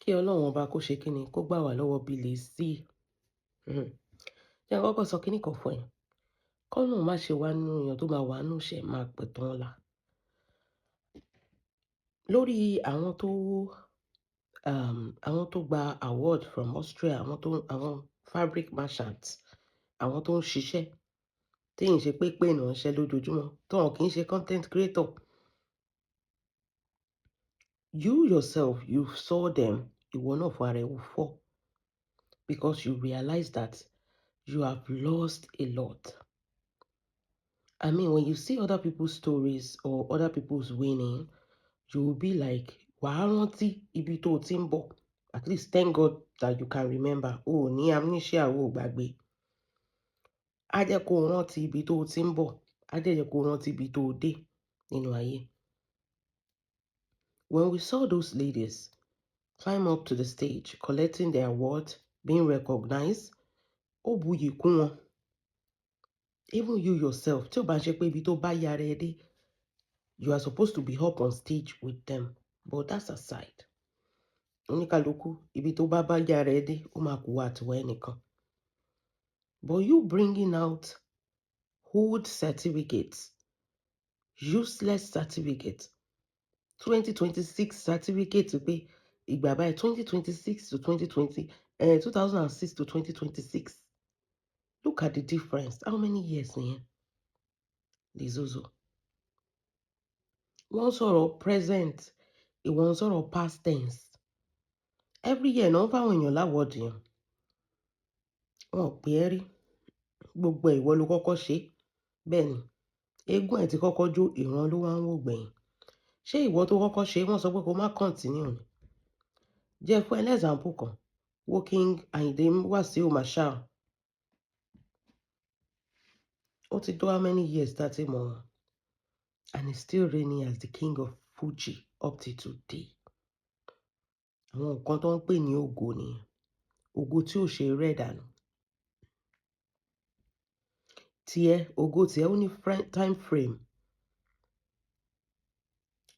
Kí Ọlọ́run ọba kó ṣe kíni kó gbà wá lọ́wọ́ Bilisi. Jẹ́ n kọ́kọ́ sọ kíní kan fún ẹ. K'Ọlọ́run má ṣe wá nínú èèyàn tó máa wà nínú ìṣẹ́ máa pẹ̀tàn ọ̀la. Lórí àwọn tó gba award from Austria, àwọn fabric merchants, àwọn tó ń ṣiṣẹ́ tí ń ṣe pé ìnáwó ṣẹ́ lójoojúmọ́, tó wọn kì í ṣe content creator. You yourself, you saw them, ìwọ náà fún ara ẹ wò fọ́, because you realize that you have lost a lot. I mean, when you see other people's stories or other people's winning, you will be like, wàá rántí ibi tó ti ń bọ̀. At least thank God that you can remember. O ní amnesia, o gbàgbé. Á jẹ́ kó rántí ibi tó ti ń bọ̀. Á jẹ́ kó rántí ibi tó dé nínú ayé. When we saw those ladies climb up to the stage, collecting their awards, being recognized, ó buyì kún wọn. Even you yourself, tí o bá ṣe pé ibi tó bá yára ẹ dé, you are supposed to be up on stage with them. But that's aside. Oníkálukú, ibi tó bá yára ẹ dé, ó máa kú àtiwọ́ ẹnìkan. But you bringing out old certificates, useless certificates, 2026 certificate pé ìgbà báyìí 2026 to 2006 to 2026. Look at the difference. How many years nìyẹn? Lizozo. Wọ́n sọ̀rọ̀ present, ìwọ ń sọ̀rọ̀ past tense. Every year náà fáwọn èèyàn láwọ́ọ̀dù yẹn. Wọn ò pè é rí. Gbogbo ìwọ ló kọ́kọ́ ṣe. Bẹ́ẹ̀ ni, eégún ẹ̀ ti kọ́kọ́ jó, ìran ló wá ń wò gbẹ̀yìn. Ṣé ìwọ tó kọ́kọ́ ṣe wọ́n sọ pé kó má continue ni? Jẹ́ fún ẹ example kan. Wo King Ayinde Wasiu Marshal. Ó ti tó how many years tá ti mọ̀ wọ́n? And he's still reigning as the king of Fuji up till today. Àwọn nǹkan tó ń pè ní ògo nìyẹn. Ògo tí ò ṣe rẹ̀ dànù. Ògo tiẹ̀ ó ní time frame.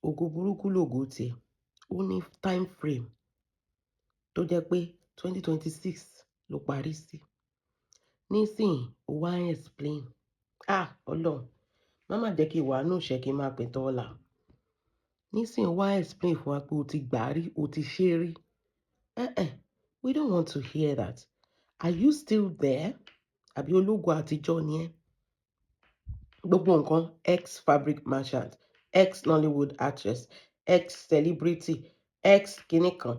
Ògo burúkú lògo tiẹ̀. Ó ní time frame. Tó jẹ́ pé 2026 ló parí sí. Nísìnyí, ó wá ń explain. Ọlọ́run, má má jẹ́ kí ìwà náà ṣe kí n máa pẹ̀tàn ọ̀la. Nísìnyí, ó wá ń explain fún wa pé o ti gbà rí, o ti ṣe rí. We don't want to hear that. Are you still there? Àbí ológo àtijọ́ ni ẹ́? Gbogbo nǹkan ex-fabric merchant, ex-Nollywood actress, ex-celebrity, ex-kìnìkan,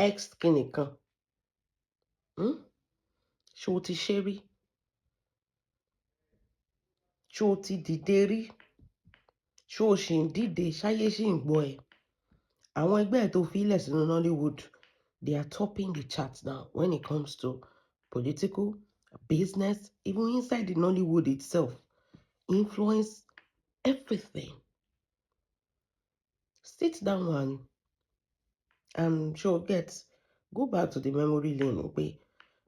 ex-kìnìkan. Ṣé o ti ṣe rí? Ṣé o ti dìde rí? Ṣé o ṣì ń dìde? Ṣáyé ṣì ń gbọ́ ẹ? Àwọn ẹgbẹ́ ẹ̀ tó fi ilẹ̀ sínú Nollywood, they are topping the charts now when it comes to political, business, even inside the Nollywood itself. Influence, everything. Sit down and go back to the memory lane pé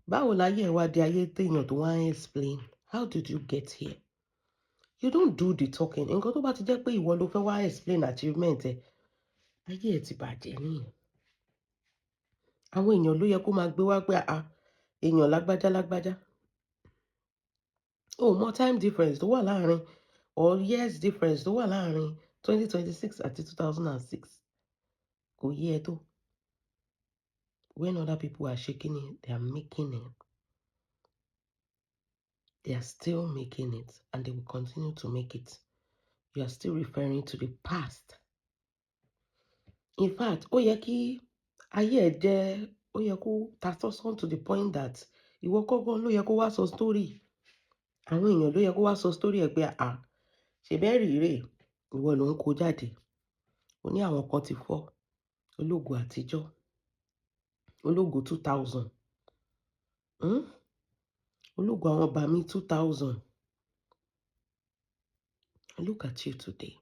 báwo láyé ẹ wá di ayé téèyàn tó wá ń explain? How did you get here? You don't do the talking. Nǹkan tó bá ti jẹ́ pé ìwọ ló fẹ́ wá explain achievement ẹ, ayé ẹ ti bàjẹ́ nìyẹn. Àwọn èèyàn ló yẹ kó máa gbé wá pé èèyàn lágbájá. Mọ time difference tó wà láàrin or years difference tó wà láàrin 2026 àti 2006. Kò yé ẹ tó. When other people are shaking it, they are making it. They are still making it and they will continue to make it. You are still referring to the past. In fact, ó yẹ kó ta sọ́sán to the point that ìwọ kọ́kọ́ ló yẹ kó wá sọ story. Àwọn èèyàn ló yẹ kó wá sọ story ẹ pé ṣe bẹ́ẹ̀ rí rè, ìwọ ló ń kó jáde. Ó ní àwọn kan ti fọ́. Ológo àtijọ́. Ológo 2000. Ológo àwọn bàmí 2000. Look at you today.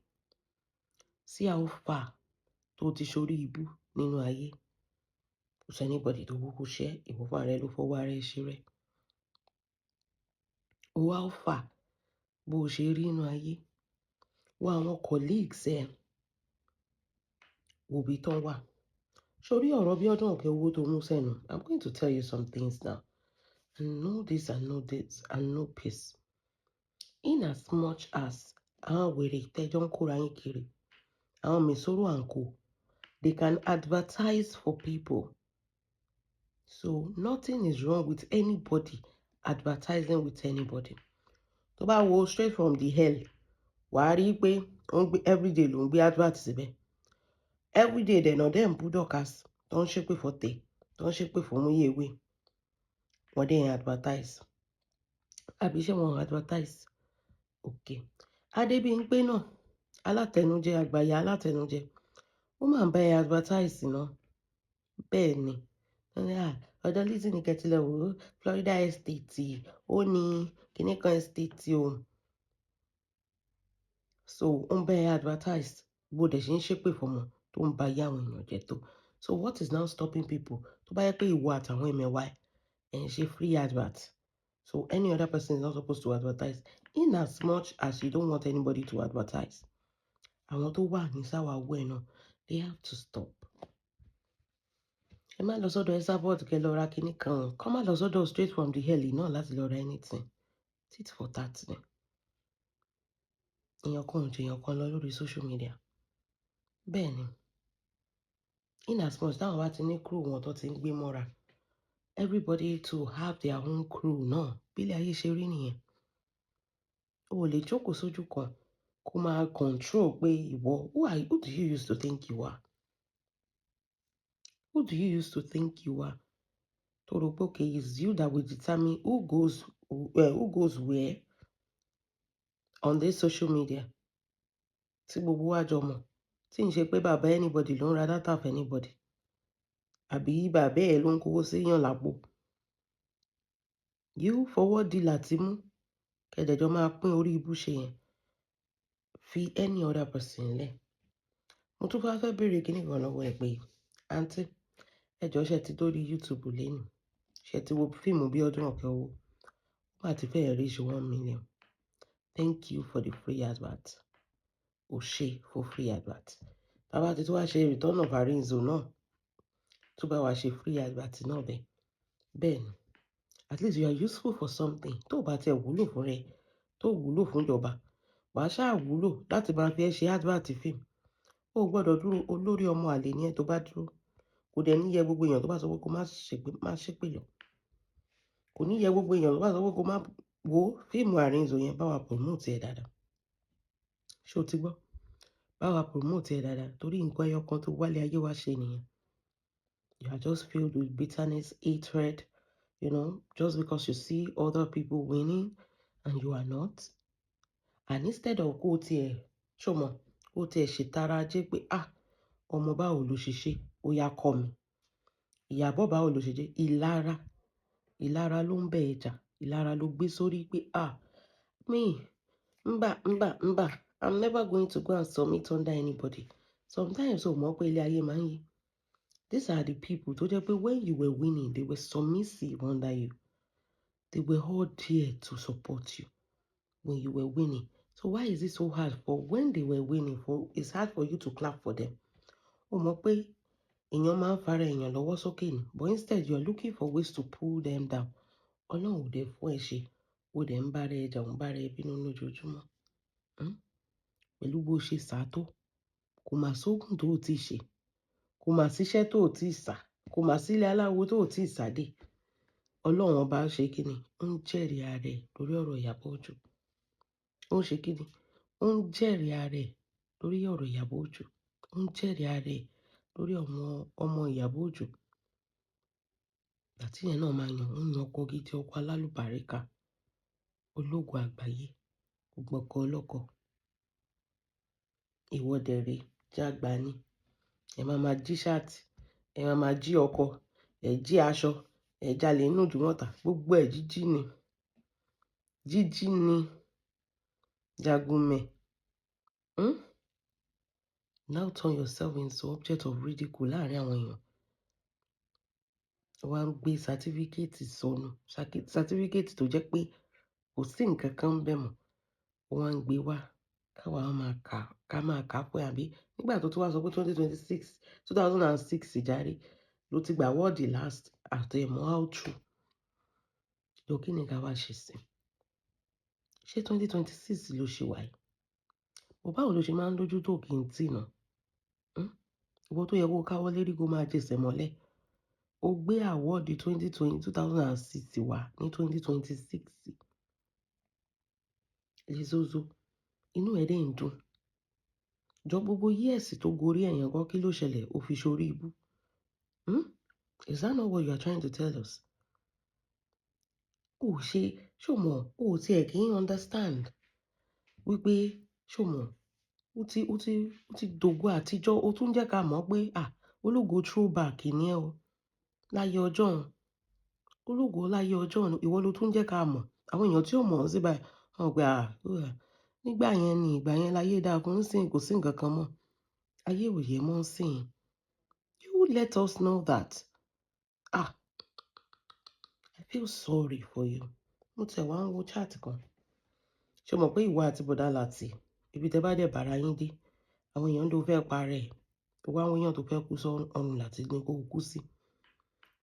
See how far tó ti ṣorí ibú nínú ayé. Kò sí anybody tó kúkú ṣẹ́, ìwọ fúnra rẹ ló fọwọ́ ara ẹ ṣe rẹ̀. How far bó ṣe rí nínú ayé. Wo àwọn colleagues ẹ. Wo bí tán wà. Sórí ọ̀rọ̀ Bíọ́dún Òkèowó tó mú sẹ́nu, I'm going to tell you some things now. And know this and know this and know peace. In as much as àwọn wèrè tẹ́jọ́ ń kóra yín kiri, àwọn Mesoro and co, they can advertise for people. So nothing is wrong with anybody advertising with anybody. Tó bá wo straight from the hell, wàá rí pé everyday ló ń gbé advert síbẹ̀. Everyday dẹ̀ náà dẹ̀ ń bú Dorcas tó ń ṣépè fọ́tẹ̀ tó ń ṣépè fún Múyèwé. Wọ́n dẹ̀ ń advertise. Àbí ṣé wọ́n advertise? Okay. Adébímpé náà, alátẹnujẹ, àgbàyà alátẹnujẹ, ó máa ń bá ẹ advertise náà. Bẹ́ẹ̀ ni. Ọ̀dọ̀ Lizzy ní kẹtìlẹ̀ wò ó, Florida Estate, ó ní kinní kan estate o. So ó ń bá ẹ advertise bó dẹ̀ ṣe ń ṣépè fọmọ tó ń ba ayé àwọn èèyàn jẹ́ tó. So what is now stopping people? Tó bá yẹ pé ìwọ àtàwọn ẹ̀mẹ̀wá ẹ̀ ń ṣe free advert. So any other person is not supposed to advertise. In as much as you don't want anybody to advertise, àwọn tó wà ní sáwàwú ẹ̀ náà, they have to stop. Ẹ má lọ sọ́dọ̀ Esabod kẹ́ lọ ra kinní kan. Kọ́ má lọ sọ́dọ̀ straight from the hell náà láti lọ ra anything. Tit for tat ni. Èèyàn kan ò jẹ èèyàn kan lọ lórí social media. Bẹ́ẹ̀ ni. In as much táwọn bá ti ní crew wọn tó ti ń gbé mọ́ra, everybody to have their own crew náà. Bílẹ̀ ayé ṣe rí nìyẹn. O lè jókòó sójú kan kó máa control pé ìwọ, who do you use to think you are? Who do you use to think you are? To rò pé okay, it's you that will determine who goes where on this social media. Tí gbogbo wa jọ mọ̀. Tí ń ṣe pé bàbá anybody ló ń ra data for anybody. Àbí bàbá ẹ̀ ló ń kówó séyàn lápò. You fọwọ́ di láti mú. Kẹ̀dẹ̀jọ́ máa pín orí ibú ṣe yẹn. Fi any other person lẹ̀. Mo tún fẹ́ béèrè kíní kan lọ́wọ́ ẹ pé, àǹtí, ẹ jọ̀ọ́ ṣé ti dórí YouTube lẹ́nu? Ṣé ti wo fíìmù Bíọ́dún Òkèowó? Ó máa ti fẹ́ reach 1 million. Thank you for the free advert. O ṣé for free advert. Bàbá ti tó wá ṣe return of Arinzo náà. Tó bá wá ṣe free advert náà bẹ́ẹ̀. Bẹ́ẹ̀ ni. At least you are useful for something. Tó bá tiẹ̀ wúlò fún rẹ, tó wúlò fún ìjọba, wàá ṣáà wúlò láti máa fi ẹ ṣe advert fíìmù. O gbọ́dọ̀ dúró, olórí ọmọ àlè ni ẹ tó bá dúró. Kò dẹ̀ ní yẹ gbogbo èèyàn tó bá sọ pé kó má ṣépè lọ. Kò ní yẹ gbogbo èèyàn tó bá sọ pé kó má wo fíìmù Arinzo yẹn, bá wa promote ẹ̀ dáadáa. Ṣé o ti gbọ́? Bá wa promote ẹ̀ dáadáa torí nǹkan ẹyọ kan tó wálé ayé wa ṣe nìyẹn. You are just filled with bitterness, hatred, just because you see other people winning and you are not. And instead of kó tiẹ̀ ṣọmọ, kó tiẹ̀ ṣètara jẹ́ pé ọmọ báwo ló ṣe ṣe, ó yá kọ́ mi. Ìyàbọ̀ báwo ló ṣe jẹ́, ìlara ló ń bẹ̀ ẹ́ jà, ìlara ló gbé sórí pé I'm never going to go and submit under anybody. Sometimes o mọ̀ pé ilé ayé máa ń yí. These are the people tó jẹ́ pé when you were winning, they were submissive under you. They were all there to support you when you were winning. So why is it so hard for when they were winning? It's hard for you to clap for them. O mọ̀ pé èèyàn máa ń fara èèyàn lọ́wọ́ sókè ni, but instead you are looking for ways to pull them down. Ọlọ́run ò dẹ̀ fún ẹ ṣe, ó dẹ̀ ń bára ẹ jà, ń bára ẹ bínú lójoojúmọ́. Pẹ̀lú bó ṣe sá tó, kò mà sóògùn tó ti ṣe, kò mà síṣẹ́ tó ti sá, kò mà sílé aláwo tó ti sàdé. Ọlọ́run ọba ṣe kíni? Ó ń jẹ́rìí ara ẹ̀ lórí ọ̀rọ̀ Ìyábọ̀ Òjó. Ó ń ṣe kíni? Ó ń jẹ́rìí ara ẹ̀ lórí ọ̀rọ̀ Ìyábọ̀ Òjó. Ó ń jẹ́rìí ara ẹ̀ lórí ọmọ Ìyábọ̀ Òjó. Àti yẹn náà máa yàn, ó yan ọkọ gidi, ọkọ alálùbáríkà, ológo àgbáyé, ògbọ̀kọ ọlọ́kọ. Ìwọ́dẹ̀rẹ̀ jágba ní. Ẹ máa jí ṣáàtì, ẹ máa jí ọkọ, ẹ jí aṣọ, ẹ jalè nínú ìdúmọ̀tà, gbogbo ẹ̀ jíjí ni. Jíjí ni. Jagunmẹ̀. Now turn yourself into object of ridicule láàrin àwọn èèyàn. Wọ́n á gbé sátífíkẹ́ẹ̀tì sọnù, sátífíkẹ́ẹ̀tì tó jẹ́ pé kò sí nǹkan kan bẹ́ẹ̀ mọ́. Wọ́n á gbé wá káwa máa kà ká máa kà pé àbí nígbà tó tún wá sọ pé 2006 jàre ló ti gba awọ́ọ̀dì last àtẹ̀mọ́ how true ló kí ni ká wá ṣe sí ṣé 2026 ló ṣe wáyé báwo ló ṣe máa ń lójú tó kí n tì náà ìwọ tó yẹ kó káwọ́ lérí kó máa jẹsẹ̀ mọ́lẹ̀ ó gbé àwọ́ọ̀dì 2006 wá ní 2026 Lizozo inú ẹ̀ dẹ̀ ń dùn jọ gbogbo yíẹ̀sì tó gorí ẹ̀yàn kan kí ló ṣẹlẹ̀ ó fi ṣorí ibú is that not what you are trying to tell us? ṣòmọ̀ ó tiẹ̀ kì í understand wípé ṣòmọ̀ ó ti dògo àtijọ́ ó tún jẹ́ ká mọ̀ pé ológo throwback ni ẹ́ o láyé ọjọ́ ológo láyé ọjọ́ ìwọ ló tún jẹ́ ká mọ̀ àwọn èèyàn tí ò mọ̀ ọ́ sí báyìí wọ́n gbé nígbà yẹn ni ìgbà yẹn láyé dáa fún sìn kò sí nǹkan kan mọ́ ayé òye mọ́ sìn you let us know that I feel sorry for you mo tẹ̀ wá ń wo chat kan ṣe mọ̀ pé ìwọ àti bọ̀dá láti ibi tẹ́ bá dẹ̀ bára yín dé àwọn èèyàn ló fẹ́ parẹ́ ẹ̀ wá àwọn èèyàn tó fẹ́ kú sọ́run láti ní kó kú sí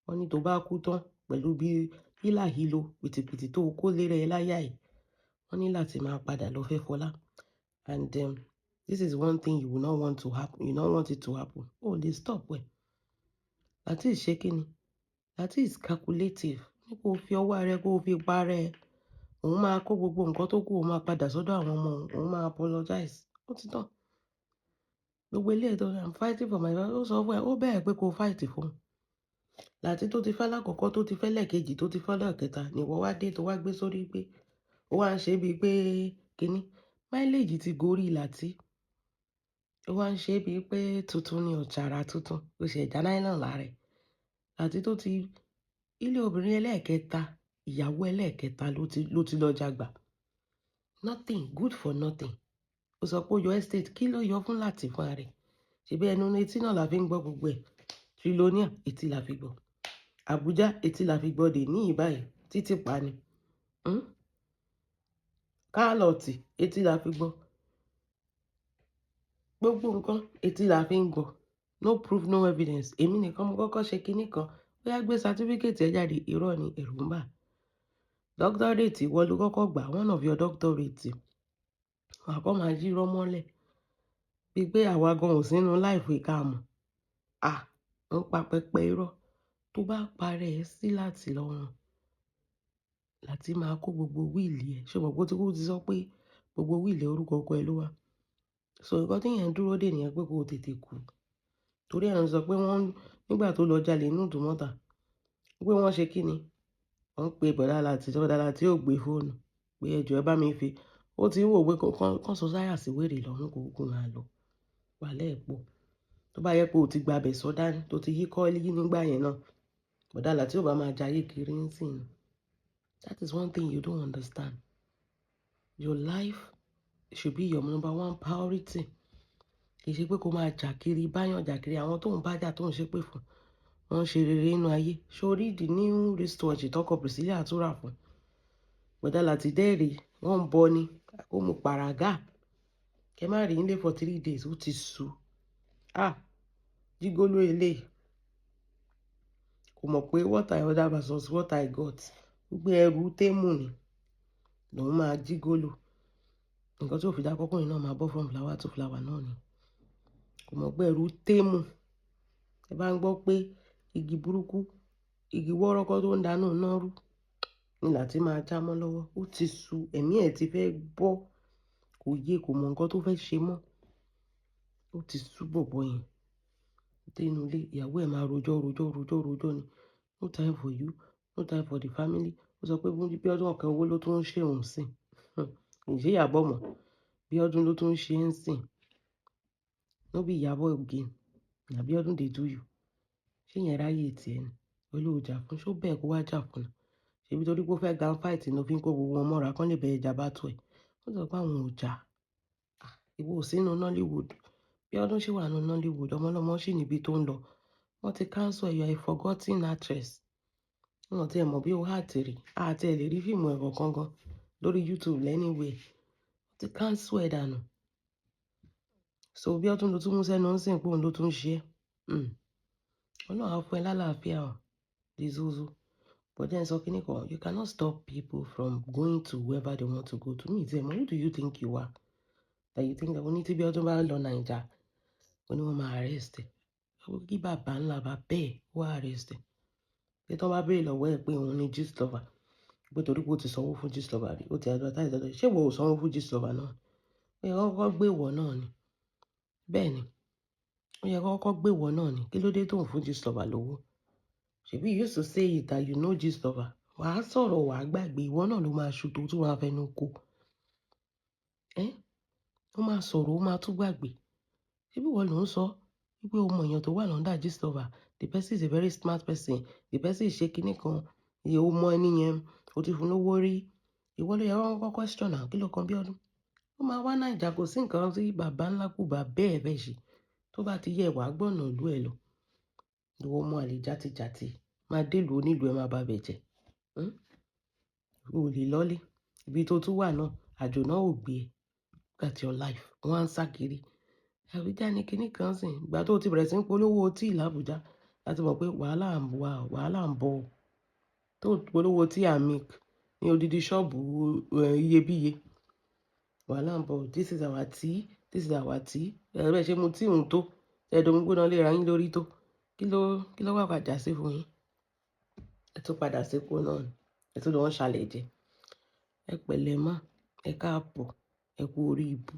wọ́n ní tó bá kú tán pẹ̀lú bí hílàhílo pìtìpìtì tó kó lérè ẹ láyà ẹ̀ wọ́n ní láti máa padà lọ fẹ́ Fọlá and this is one thing you will not want to happen you don't want it to happen lè stop ẹ̀ láti ṣe kíni láti is calculative ní kó fi ọwọ́ rẹ kó fi parẹ́ ẹ̀ òun máa kó gbogbo nǹkan tó kù òun máa padà sọ́dọ̀ àwọn ọmọ òun máa apologize ó ti tán gbogbo ilé ètò I'm fighting for my life ó sọ fún ẹ ó bẹ̀rẹ̀ pé kó fight fún láti tó ti fẹ́ lákọ̀ọ́kọ́ tó ti fẹ́ lẹ́ẹ̀kejì tó ti fẹ́ lẹ́ẹ̀kẹta ni ìwọ wá dé tó wá gbé sórí pé ó wá ń ṣe bíi pé kínní mileage ti gorí láti ó wá ń ṣe bíi pé tuntun ni ọ̀chàrà tuntun ó ṣe ẹ̀já nylon lára ẹ̀ láti tó ti ilé obìnrin ẹlẹ́ẹ̀kẹta ìyàwó ẹlẹ́ẹ̀kẹta ló ti lọ jagbà nothing good for nothing ó sọ pé ó yọ estate kí ló yọ fún láti fún ààrẹ ṣebí ẹnu etí náà la fi ń gbọ́ gbogbo ẹ̀ trilonia etí la fi gbọ́ Àbújá etí la fi gbọ́ dé ní ìbáyìí títí pa ni kálọ̀tì etí la fi gbọ́ gbogbo nǹkan etí la fi ń gbọ́ no proof no evidence èmi nìkan mo kọ́kọ́ ṣe kinní kan ó yá gbé certificate ẹ̀ jáde irọ́ ni ẹ̀rù ń bà doctorate ìwọ ló kọ́kọ́ gbà one of your doctorate wà kọ́ máa yírọ́ mọ́lẹ̀ bíi pé àwa gan ò sínú láìfò ìka mọ̀ ń pa pẹpẹ irọ́ tó bá parẹ́ ẹ sí láti lọ́rùn láti máa kó gbogbo wíìlì ẹ̀ ṣé mo gbọ́ tí kò ti sọ pé gbogbo wíìlì orúkọ ọkọ ẹ ló wà so nǹkan tí yẹn ń dúró dè nìyẹn pé kò tètè kú torí ẹ̀ ń sọ pé wọ́n nígbà tó lọ jalè inú ìdúmọ̀tà pé wọ́n ṣe kí ni wọ́n pe bọ̀dá láti ò gbé fóònù pé ẹjọ́ ẹ bá mi fi ó ti ń wò pé kán sọ sáyà sí wèrè lọ́rùn kò kún máa lọ wà lẹ́ẹ̀pọ̀ tó bá yẹ pé o ti gbàbẹ̀ sọ́dá tó ti yí kọ́ọ́lì nígbà yẹn náà bọ̀dá láti ò bá máa jayé kiri ń sìn that is one thing you don't understand your life should be your number one priority kì í ṣe pé kó máa jà kiri báyàn jà kiri àwọn tó ń bá jà tó ń ṣépè fún wọn ṣe rere nínú ayé sórí the new wristwatch tọkọ Priscilla àtúrà fún bọ̀dá láti dẹ́rì wọ́n ń bọ ni ó mu pàràgà kẹ má rí nílé for 3 days ó ti sú jígóló eléyìí kò mọ̀ pé what I order versus what I got gbé ẹrù témù ni lòun máa jígóló nǹkan tí ò fi dá kọ́kùnrin náà máa bọ́ from flower to flower náà ni kò mọ̀ pé ẹrù témù ẹ bá ń gbọ́ pé igi burúkú igi wọ́rọ́kọ́ tó ń dáná náà rú ni láti máa já mọ́ lọ́wọ́ ó ti sú ẹ̀mí ẹ̀ ti fẹ́ bọ́ kò yé kò mọ̀ nǹkan tó fẹ́ ṣe mọ́ ó ti sú bọ̀bọ̀ yẹn dénú ilé ìyàwó ẹ̀ máa rojọ́ ni no time for you no time for the family ó sọ pé bí ọdún ọ̀kẹ́ owó ló tún ń ṣe òun sìn ìṣe ìyàbọ̀ mọ̀ bí ọdún ló tún ń ṣe ń sìn no be ìyàbọ̀ again na bí ọdún dey do you ṣé yẹn ráyè tiẹ̀ ni olóòjà fún ṣó bẹ́ẹ̀ kó wá jà fún un ṣebí torí pé ó fẹ́ gan fight ló fi ń kó gbogbo wọn mọ́ra kán lè bẹ̀rẹ̀ ìjà bá tó ẹ̀ ó sọ pé àwọn ò jà ìwọ ò sínú Nollywood bí ọdún ṣì wà nínú Nollywood ọmọlọ́mọ ṣì níbi tó ń lọ wọ́n ti cancel you are a forgotten actress wọn ti ẹ̀ mọ̀ bí ó hà tèrè àti ẹ̀ lè rí fíìmù ẹ̀kọ́ kankan lórí YouTube lẹ́nìwé wọ́n ti cancel ẹ̀ dànù so bí ọdún ló tún mú sẹ́nu ń sìn pé òun ló tún ṣe é. Ọlọ́run á fún ẹ lálàáfíà o, Lizuzu. But then sọ kíní kan, you cannot stop people from going to wherever they want to go to. Me tell me, who do you think you are? That you think that we need to be ọdún bá lọ Naija, ó ní wọ́n máa arrest ẹ̀. Kí bàbá ńlá bá bẹ́ẹ̀ wá arrest ẹ̀. Pé tó bá béèrè lọ́wọ́ ẹ̀ pé òun ní Gistlover, pé torí pé ó ti sanwó fún Gistlover rí, ó ti advertise lọ́dọ̀, ṣé ìwọ ò sanwó fún Gistlover náà? Ó yẹ kọ́kọ́ gbé ìwọ náà ni. Bẹ́ẹ̀ ni, ó yẹ kọ́kọ́ gbé ìwọ náà ni. Kí ló dé tó ń fún Gistlover lówó? Ṣèbí you used to say it that you know Gistlover. Wàá sọ̀rọ̀ wàá gbàgbé, ìwọ náà ló máa ṣu tó tún máa fẹnu kò. Ó máa sọ̀rọ̀, ó máa tún gbàgbé. Ṣèbí ìwọ ló ń sọ wípé o mọ èèyàn tó wà lọ́ndà Gistlover. The person is a very smart person. The person is ṣe kinní kan. Iye o mọ ẹni yẹn, o ti fún lówó rí. Ìwọ ló yẹ kọ́kọ́ question náà, kí ló kan bí ọdún? Ó máa wá Naija, kò sí nǹkan tí bàbá ńlá kù bá bẹ́ẹ̀ bẹ́ẹ̀ ṣe. Tó bá ti yẹ wàá gbọ̀nà ìlú ẹ̀ lọ. Ìwọ ọmọ àlè játijàti, máa délùú onílùú ẹ máa bá bẹ̀ jẹ́. O lè lọ́lé. Ibi tó tún wà náà, àjò náà ò gbé ẹ. That's your life. Wọ́n á ń sá kiri. Àbújá ni kinní kan sìn. Ìgbà tó ti bẹ̀rẹ̀ sí ń polówó tíì l'Àbújá, láti mọ̀ pé wàhálà ń bọ̀. Tó polówó tíì Amik ní odidi ṣọ́ọ̀bù iyebíye. Wàhálà ń bọ̀. This is our tea. This is our tea. Ẹ̀rọ ṣe mu tíì ń tó. Ẹ̀dùn gbóná lè ra yín lórí tó. Kí ló wà padà sí fún yín? Ẹ tún padà sí kó náà ni. Ẹ tún lọ ń ṣàlẹ̀ jẹ. Ẹ pẹ̀lẹ́ má. Ẹ káàbọ̀. Ẹ kú orí ibú.